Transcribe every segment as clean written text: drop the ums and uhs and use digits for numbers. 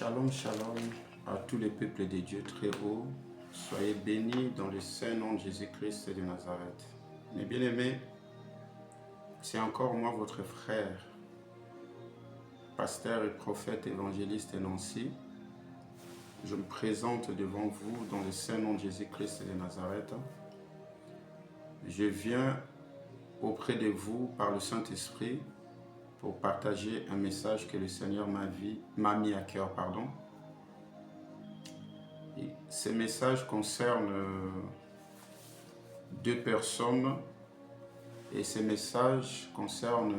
Shalom, shalom à tous les peuples de Dieu très haut. Soyez bénis dans le saint nom de Jésus-Christ de Nazareth. Mes bien-aimés, c'est encore moi, votre frère, pasteur et prophète évangéliste Nancy. Je me présente devant vous dans le saint nom de Jésus-Christ de Nazareth. Je viens auprès de vous par le Saint-Esprit pour partager un message que le Seigneur m'a mis à cœur. Et ce message concerne deux personnes et ce message concerne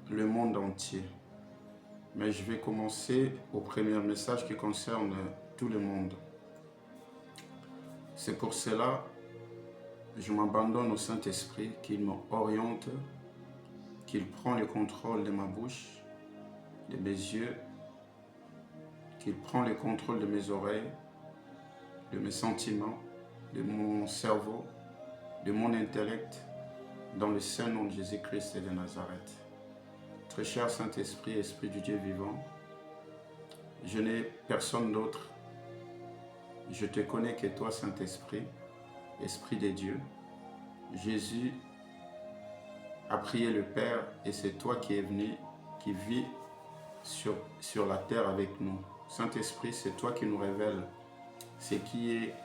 le monde entier. Mais je vais commencer au premier message qui concerne tout le monde. C'est pour cela que je m'abandonne au Saint-Esprit, qu'il m'oriente, qu'il prend le contrôle de ma bouche, de mes yeux, qu'il prend le contrôle de mes oreilles, de mes sentiments, de mon cerveau, de mon intellect, dans le saint nom de Jésus-Christ de Nazareth. Très cher Saint-Esprit, Esprit du Dieu vivant, je n'ai personne d'autre. Je te connais que toi, Saint-Esprit, Esprit de Dieu. Jésus a prié le Père et c'est toi qui es venu, qui vis sur la terre avec nous. Saint-Esprit, c'est toi qui nous révèles ce qui est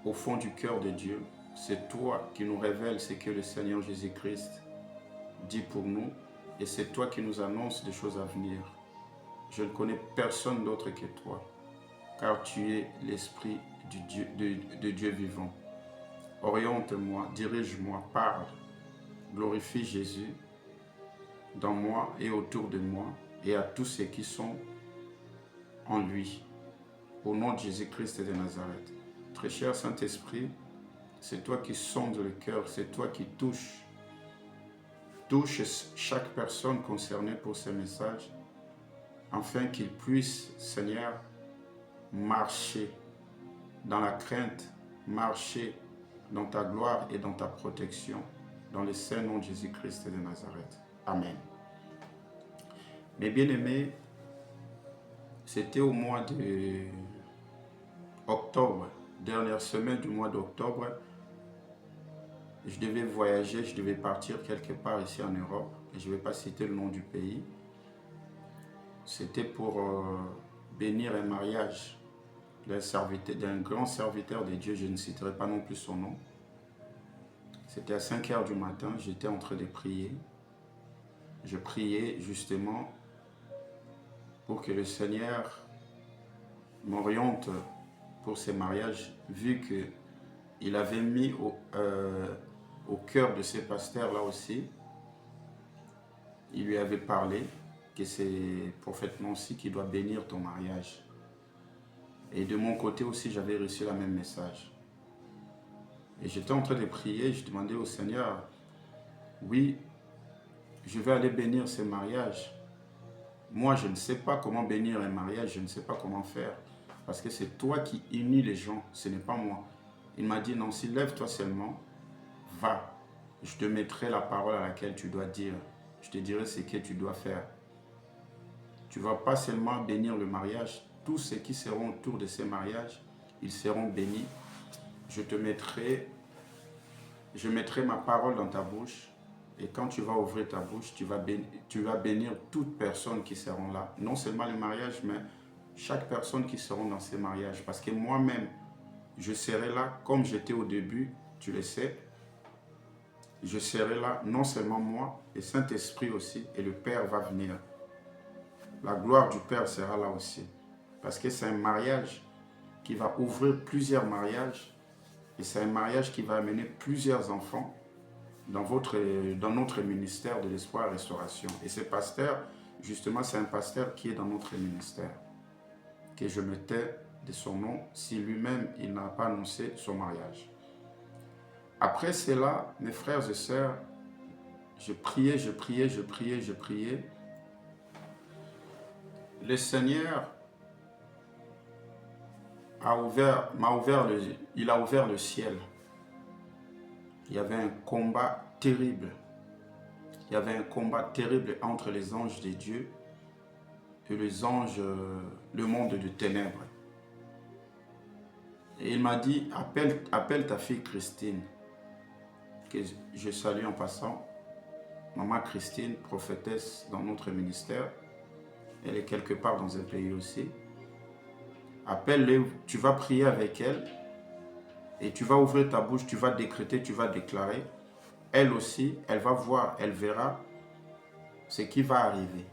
au fond du cœur de Dieu. C'est toi qui nous révèles ce que le Seigneur Jésus-Christ dit pour nous et c'est toi qui nous annonces des choses à venir. Je ne connais personne d'autre que toi, car tu es l'Esprit de Dieu vivant. Oriente-moi, dirige-moi, parle, glorifie Jésus dans moi et autour de moi et à tous ceux qui sont en lui. Au nom de Jésus-Christ de Nazareth. Très cher Saint-Esprit, c'est toi qui sondes le cœur, c'est toi qui touches chaque personne concernée pour ce message, afin qu'il puisse, Seigneur, marcher dans la crainte, marcher dans ta gloire et dans ta protection, dans le saint nom de Jésus-Christ de Nazareth. Amen. Mes bien-aimés, c'était au mois d'octobre, dernière semaine du mois d'octobre, je devais voyager, je devais partir quelque part ici en Europe, et je ne vais pas citer le nom du pays. C'était pour bénir un mariage d'un grand serviteur de Dieu, je ne citerai pas non plus son nom. C'était à 5 h du matin, j'étais en train de prier. Je priais justement pour que le Seigneur m'oriente pour ce mariage, vu qu'il avait mis au cœur de ces pasteurs-là aussi, il lui avait parlé que c'est prophète Nancy qui doit bénir ton mariage. Et de mon côté aussi, j'avais reçu le même message. Et j'étais en train de prier, je demandais au Seigneur, oui, je vais aller bénir ce mariage. Moi, je ne sais pas comment bénir un mariage, je ne sais pas comment faire. Parce que c'est toi qui unis les gens, ce n'est pas moi. Il m'a dit, Nancy, lève-toi seulement, va. Je te mettrai la parole à laquelle tu dois dire. Je te dirai ce que tu dois faire. Tu ne vas pas seulement bénir le mariage, tous ceux qui seront autour de ce mariage, ils seront bénis. Je mettrai ma parole dans ta bouche. Et quand tu vas ouvrir ta bouche, tu vas bénir toute personne qui seront là. Non seulement le mariage, mais chaque personne qui sera dans ces mariages. Parce que moi-même, je serai là comme j'étais au début, tu le sais. Je serai là, non seulement moi, et Saint-Esprit aussi, et le Père va venir. La gloire du Père sera là aussi. Parce que c'est un mariage qui va ouvrir plusieurs mariages. Et c'est un mariage qui va amener plusieurs enfants dans notre ministère de l'espoir et restauration. Et ce pasteur, justement, c'est un pasteur qui est dans notre ministère. Que je me tais de son nom si lui-même, il n'a pas annoncé son mariage. Après cela, mes frères et sœurs, je priais. Le Seigneur a ouvert le ciel. Il y avait un combat terrible. Il y avait un combat terrible entre les anges de Dieu et les anges le monde de ténèbres. Et il m'a dit, appelle ta fille Christine, que je salue en passant. Maman Christine, prophétesse dans notre ministère. Elle est quelque part dans un pays aussi. Appelle-le, tu vas prier avec elle et tu vas ouvrir ta bouche, tu vas décréter, tu vas déclarer. Elle aussi, elle va voir, elle verra ce qui va arriver.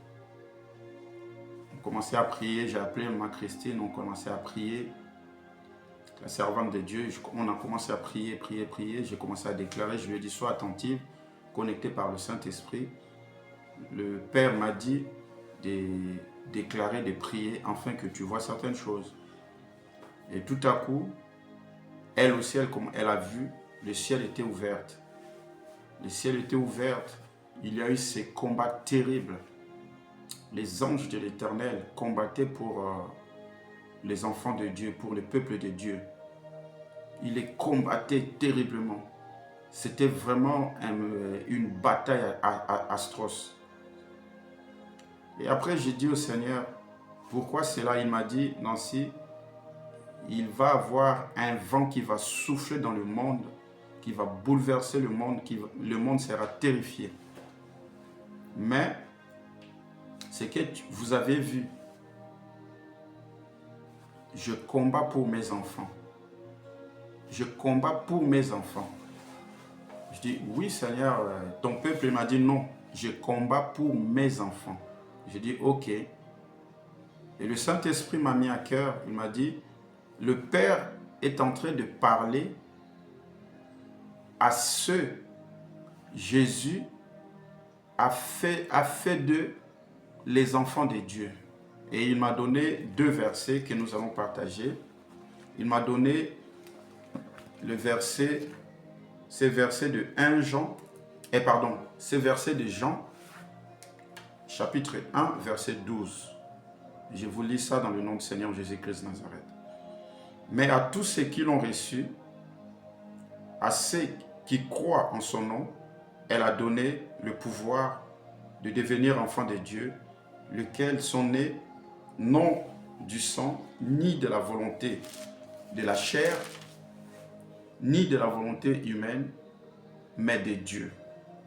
On commençait à prier, j'ai appelé Maman Christine, on commençait à prier. La servante de Dieu, on a commencé à prier, j'ai commencé à déclarer, je lui ai dit, sois attentive, connectée par le Saint-Esprit. Le Père m'a dit de déclarer, de prier, afin que tu vois certaines choses. Et tout à coup, elle aussi, elle a vu, le ciel était ouvert. Le ciel était ouvert, il y a eu ces combats terribles. Les anges de l'Éternel combattaient pour les enfants de Dieu, pour le peuple de Dieu. Il les combattait terriblement. C'était vraiment une bataille atroce. Et après, j'ai dit au Seigneur, pourquoi cela? Il m'a dit, Nancy, il va y avoir un vent qui va souffler dans le monde, qui va bouleverser le monde, le monde sera terrifié. Mais, ce que vous avez vu, je combats pour mes enfants. Je combats pour mes enfants. Je dis, oui Seigneur, ton peuple m'a dit non, je combats pour mes enfants. Je dis, ok. Et le Saint-Esprit m'a mis à cœur, il m'a dit, le Père est en train de parler à ceux, Jésus a fait d'eux les enfants de Dieu. Et il m'a donné 2 versets que nous allons partager. Il m'a donné le verset, ces versets de 1 Jean, ces versets de Jean, chapitre 1, verset 12. Je vous lis ça dans le nom du Seigneur Jésus-Christ de Nazareth. Mais à tous ceux qui l'ont reçu, à ceux qui croient en son nom, elle a donné le pouvoir de devenir enfants de Dieu, lesquels sont nés non du sang, ni de la volonté de la chair, ni de la volonté humaine, mais de Dieu.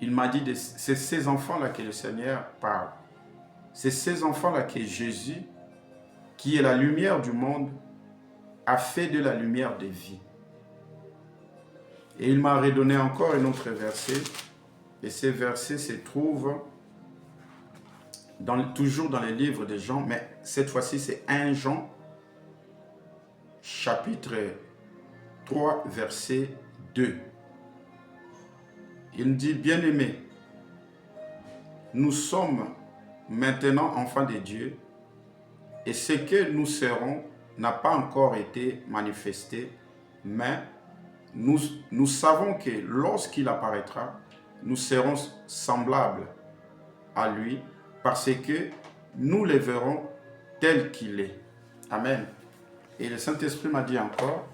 Il m'a dit, c'est ces enfants-là que le Seigneur parle. C'est ces enfants-là que Jésus, qui est la lumière du monde, a fait de la lumière de vie. Et il m'a redonné encore un autre verset. Et ces versets se trouvent toujours dans les livres de Jean, mais cette fois-ci c'est 1 Jean, chapitre 3, verset 2. Il dit, bien-aimés, nous sommes maintenant enfants de Dieu, et ce que nous serons n'a pas encore été manifesté, mais nous savons que lorsqu'il apparaîtra, nous serons semblables à lui, parce que nous le verrons tel qu'il est. Amen. Et le Saint-Esprit m'a dit encore,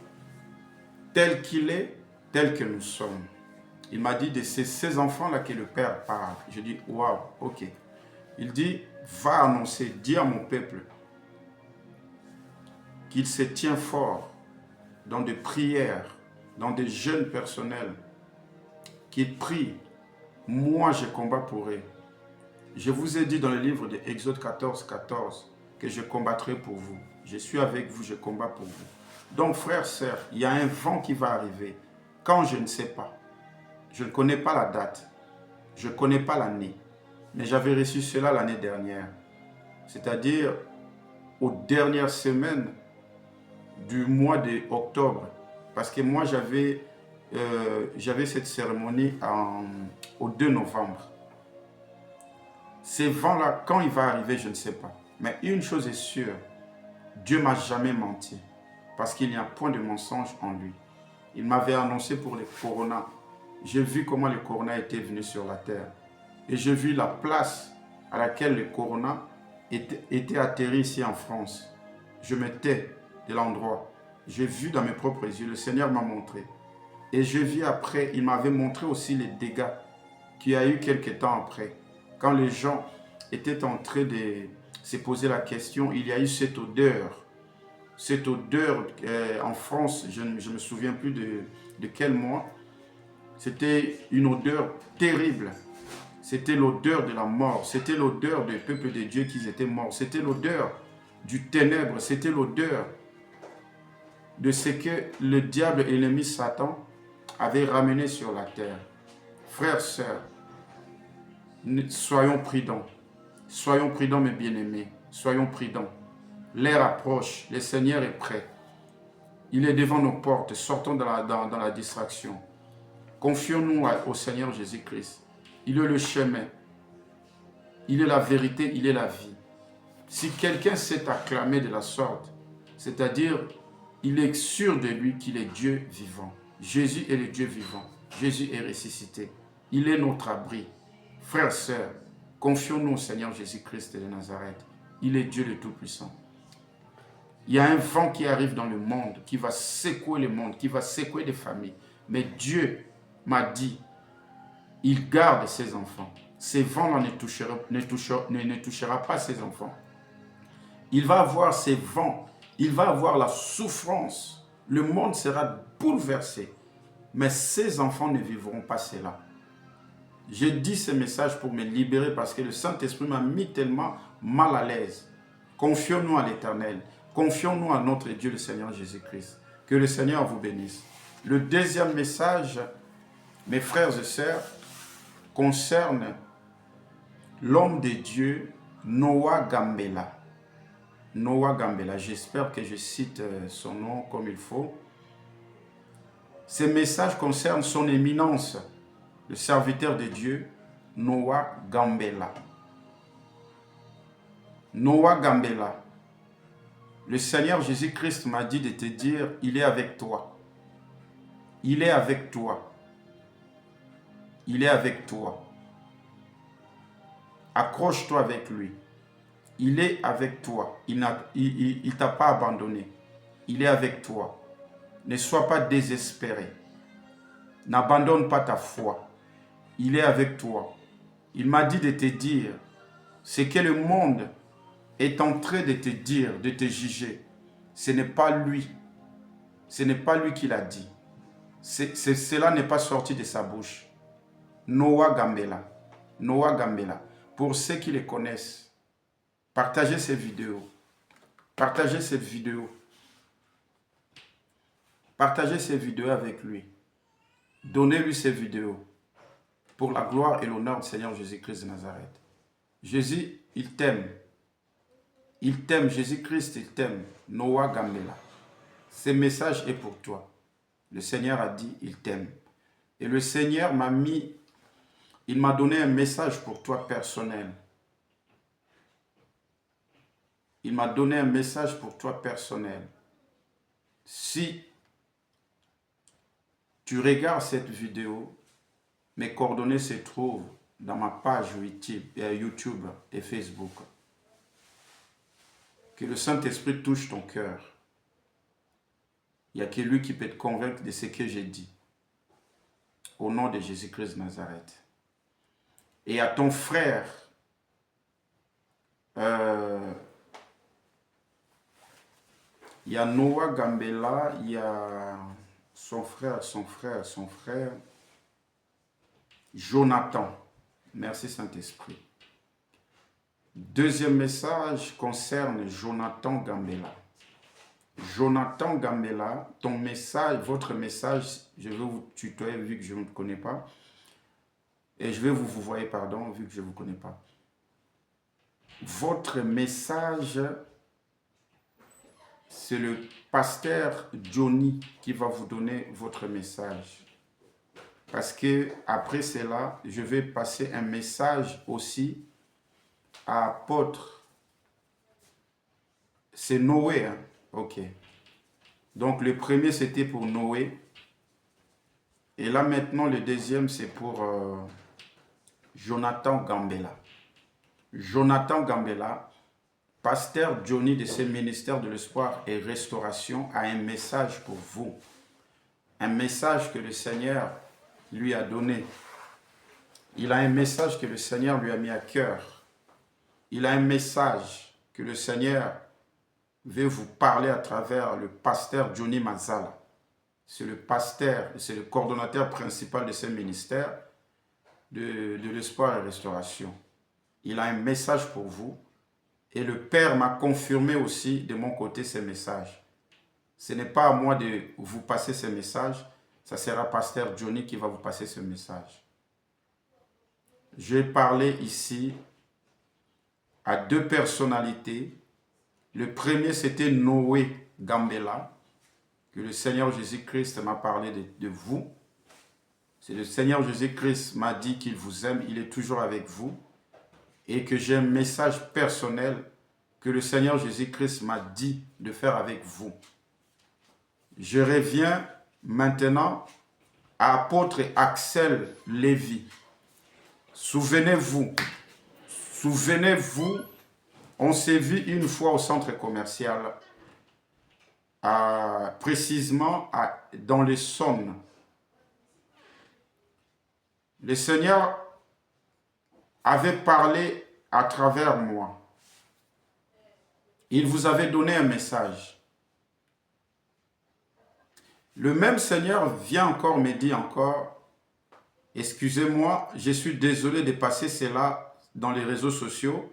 tel qu'il est, tel que nous sommes. Il m'a dit de ces enfants-là que le Père parle. Je dis, waouh, ok. Il dit, va annoncer, dis à mon peuple qu'il se tient fort dans des prières, dans des jeûnes personnels, qu'il prie. Moi, je combats pour eux. Je vous ai dit dans le livre de Exode 14, 14 que je combattrai pour vous. Je suis avec vous, je combats pour vous. Donc, frères, sœurs, il y a un vent qui va arriver. Quand je ne sais pas, je ne connais pas la date, je ne connais pas l'année, mais j'avais reçu cela l'année dernière. C'est-à-dire aux dernières semaines du mois d'octobre. Parce que moi, j'avais cette cérémonie au 2 novembre. Ces vents-là, quand il va arriver, je ne sais pas. Mais une chose est sûre, Dieu ne m'a jamais menti. Parce qu'il n'y a point de mensonge en lui. Il m'avait annoncé pour le corona. J'ai vu comment le corona était venu sur la terre. Et j'ai vu la place à laquelle le corona était atterri ici en France. Je me tais de l'endroit. J'ai vu dans mes propres yeux, le Seigneur m'a montré. Et je vis après, il m'avait montré aussi les dégâts qu'il y a eu quelques temps après. Quand les gens étaient en train s'est posé la question, il y a eu cette odeur. Cette odeur, en France, je ne me souviens plus de quel mois, c'était une odeur terrible. C'était l'odeur de la mort. C'était l'odeur du peuple de Dieu qui étaient morts. C'était l'odeur du ténèbre. C'était l'odeur de ce que le diable et l'ennemi Satan avaient ramené sur la terre. Frères, sœurs, soyons prudents. Soyons prudents, mes bien-aimés. Soyons prudents. L'heure approche. Le Seigneur est prêt. Il est devant nos portes. Sortons dans la distraction. Confions-nous au Seigneur Jésus-Christ. Il est le chemin. Il est la vérité. Il est la vie. Si quelqu'un s'est acclamé de la sorte, c'est-à-dire, il est sûr de lui qu'il est Dieu vivant. Jésus est le Dieu vivant. Jésus est ressuscité. Il est notre abri. Frères, sœurs, confions-nous au Seigneur Jésus-Christ de Nazareth. Il est Dieu le Tout-Puissant. Il y a un vent qui arrive dans le monde, qui va secouer le monde, qui va secouer des familles. Mais Dieu m'a dit, il garde ses enfants. Ces vents-là ne touchera pas ses enfants. Il va avoir ces vents, il va avoir la souffrance. Le monde sera bouleversé. Mais ses enfants ne vivront pas cela. J'ai dit ce message pour me libérer parce que le Saint-Esprit m'a mis tellement mal à l'aise. Confions-nous à l'Éternel. Confions-nous à notre Dieu, le Seigneur Jésus-Christ. Que le Seigneur vous bénisse. Le deuxième message, mes frères et sœurs, concerne l'homme de Dieu, Noah Gambela. Noah Gambela, j'espère que je cite son nom comme il faut. Ce message concerne son éminence, le serviteur de Dieu, Noah Gambela. Noah Gambela, le Seigneur Jésus-Christ m'a dit de te dire, il est avec toi. Il est avec toi. Il est avec toi. Accroche-toi avec lui. Il est avec toi. Il ne t'a pas abandonné. Il est avec toi. Ne sois pas désespéré. N'abandonne pas ta foi. Il est avec toi. Il m'a dit de te dire ce que le monde est en train de te dire, de te juger. Ce n'est pas lui. Ce n'est pas lui qui l'a dit. Cela n'est pas sorti de sa bouche. Noah Gambela. Noah Gambela. Pour ceux qui le connaissent, partagez ces vidéos. Partagez cette vidéo. Partagez ces vidéos avec lui. Donnez-lui ces vidéos pour la gloire et l'honneur du Seigneur Jésus-Christ de Nazareth. Jésus, il t'aime. Il t'aime. Jésus-Christ, il t'aime. Noah Gambela. Ce message est pour toi. Le Seigneur a dit, il t'aime. Et le Seigneur m'a mis, il m'a donné un message pour toi personnel. Il m'a donné un message pour toi personnel. Si tu regardes cette vidéo, mes coordonnées se trouvent dans ma page YouTube et Facebook. Que le Saint-Esprit touche ton cœur. Il n'y a que lui qui peut te convaincre de ce que j'ai dit. Au nom de Jésus-Christ de Nazareth. Et à ton frère, il y a Noah Gambela, il y a son frère, Jonathan. Merci Saint-Esprit. Deuxième message concerne Jonathan Gambela. Jonathan Gambela, ton message, votre message, je vais vous tutoyer vu que je ne vous connais pas. Et je vais vous voyer, pardon, vu que je ne vous connais pas. Votre message, c'est le pasteur Johnny qui va vous donner votre message. Parce que après cela, je vais passer un message aussi à apôtre. C'est Noé, hein? Ok. Donc le premier c'était pour Noé. Et là maintenant le deuxième c'est pour Jonathan Gambela. Jonathan Gambela, pasteur Johnny de ce ministère de l'espoir et restauration, a un message pour vous. Un message que le Seigneur lui a donné. Il a un message que le Seigneur lui a mis à cœur. Il a un message que le Seigneur veut vous parler à travers le pasteur Johnny Mazala. C'est le pasteur, c'est le coordonnateur principal de ce ministère de l'espoir et restauration. Il a un message pour vous et le Père m'a confirmé aussi de mon côté ces messages. Ce n'est pas à moi de vous passer ces messages, ça sera pasteur Johnny qui va vous passer ce message. Je vais parler ici à deux personnalités. Le premier, c'était Noé Gambela, que le Seigneur Jésus-Christ m'a parlé de vous. C'est le Seigneur Jésus-Christ m'a dit qu'il vous aime, il est toujours avec vous, et que j'ai un message personnel que le Seigneur Jésus-Christ m'a dit de faire avec vous. Je reviens maintenant à apôtre Axel Lévy. Souvenez-vous, on s'est vu une fois au centre commercial, précisément dans les Sommes. Le Seigneur avait parlé à travers moi. Il vous avait donné un message. Le même Seigneur vient encore me dire encore, excusez-moi, je suis désolé de passer cela dans les réseaux sociaux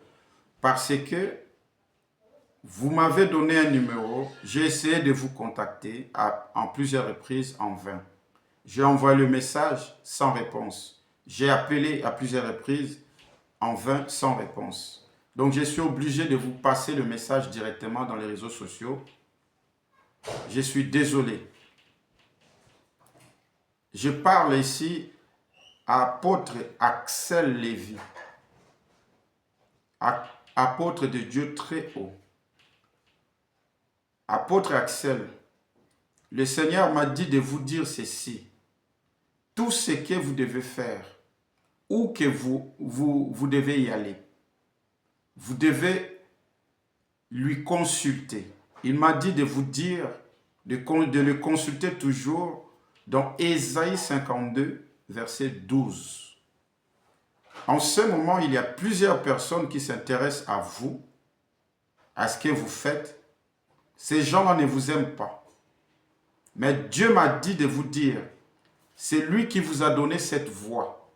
parce que vous m'avez donné un numéro, j'ai essayé de vous contacter en plusieurs reprises en vain. J'ai envoyé le message sans réponse. J'ai appelé à plusieurs reprises en vain sans réponse. Donc je suis obligé de vous passer le message directement dans les réseaux sociaux. Je suis désolé. Je parle ici à apôtre Axel Lévy, apôtre de Dieu très haut. Apôtre Axel, le Seigneur m'a dit de vous dire ceci. Tout ce que vous devez faire, où que vous devez y aller, vous devez lui consulter. Il m'a dit de vous dire, de le consulter toujours dans Ésaïe 52, verset 12. En ce moment, il y a plusieurs personnes qui s'intéressent à vous, à ce que vous faites. Ces gens-là ne vous aiment pas. Mais Dieu m'a dit de vous dire, c'est lui qui vous a donné cette voix.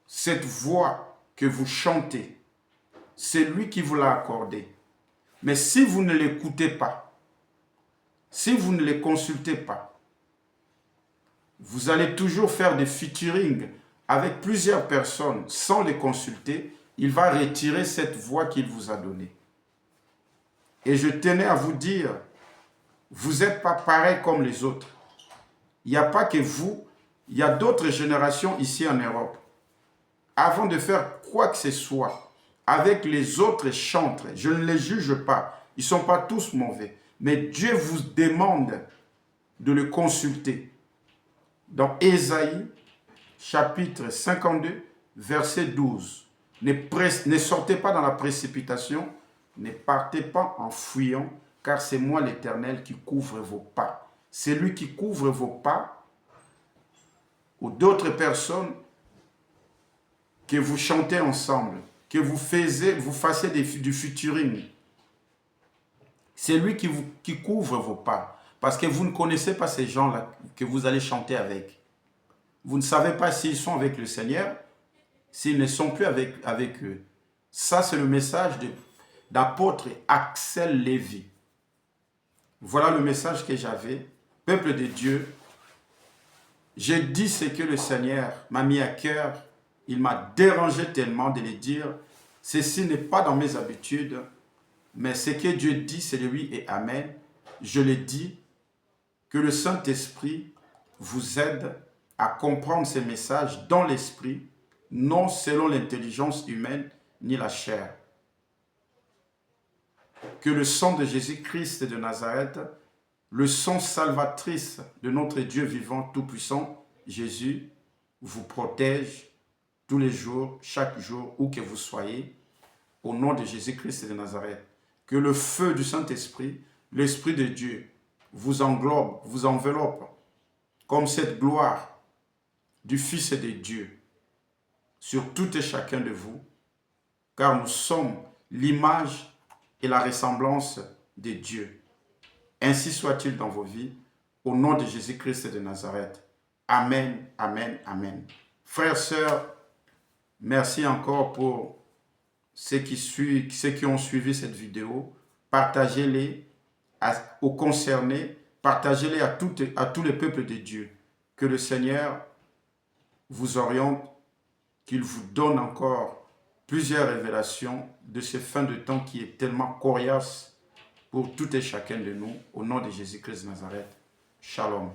Cette voix que vous chantez, c'est lui qui vous l'a accordée. Mais si vous ne l'écoutez pas, si vous ne les consultez pas, vous allez toujours faire des featuring avec plusieurs personnes sans les consulter. Il va retirer cette voix qu'il vous a donnée. Et je tenais à vous dire, vous n'êtes pas pareil comme les autres. Il n'y a pas que vous, il y a d'autres générations ici en Europe. Avant de faire quoi que ce soit avec les autres chantres, je ne les juge pas. Ils ne sont pas tous mauvais. Mais Dieu vous demande de le consulter. Dans Ésaïe, chapitre 52, verset 12. Ne sortez pas dans la précipitation, ne partez pas en fuyant, car c'est moi l'Éternel qui couvre vos pas. C'est lui qui couvre vos pas, ou d'autres personnes que vous chantez ensemble, que vous fassiez du featuring. C'est lui qui couvre vos pas. Parce que vous ne connaissez pas ces gens-là que vous allez chanter avec. Vous ne savez pas s'ils sont avec le Seigneur, s'ils ne sont plus avec eux. Ça, c'est le message d'apôtre Axel Lévy. Voilà le message que j'avais. Peuple de Dieu, j'ai dit ce que le Seigneur m'a mis à cœur. Il m'a dérangé tellement de le dire. Ceci n'est pas dans mes habitudes, mais ce que Dieu dit, c'est oui et amen. Je le dis. Que le Saint-Esprit vous aide à comprendre ces messages dans l'esprit, non selon l'intelligence humaine ni la chair. Que le sang de Jésus-Christ de Nazareth, le sang salvatrice de notre Dieu vivant tout-puissant, Jésus, vous protège tous les jours, chaque jour, où que vous soyez, au nom de Jésus-Christ de Nazareth. Que le feu du Saint-Esprit, l'Esprit de Dieu, vous englobe, vous enveloppe, comme cette gloire du Fils de Dieu sur tout et chacun de vous, car nous sommes l'image et la ressemblance de Dieu. Ainsi soit-il dans vos vies, au nom de Jésus-Christ de Nazareth. Amen, amen, amen. Frères, sœurs, merci encore pour ceux qui ont suivi cette vidéo. Partagez-les aux concernés, partagez-les à tous les peuples de Dieu. Que le Seigneur vous oriente, qu'il vous donne encore plusieurs révélations de ce fin de temps qui est tellement coriace pour tout et chacun de nous. Au nom de Jésus-Christ de Nazareth. Shalom.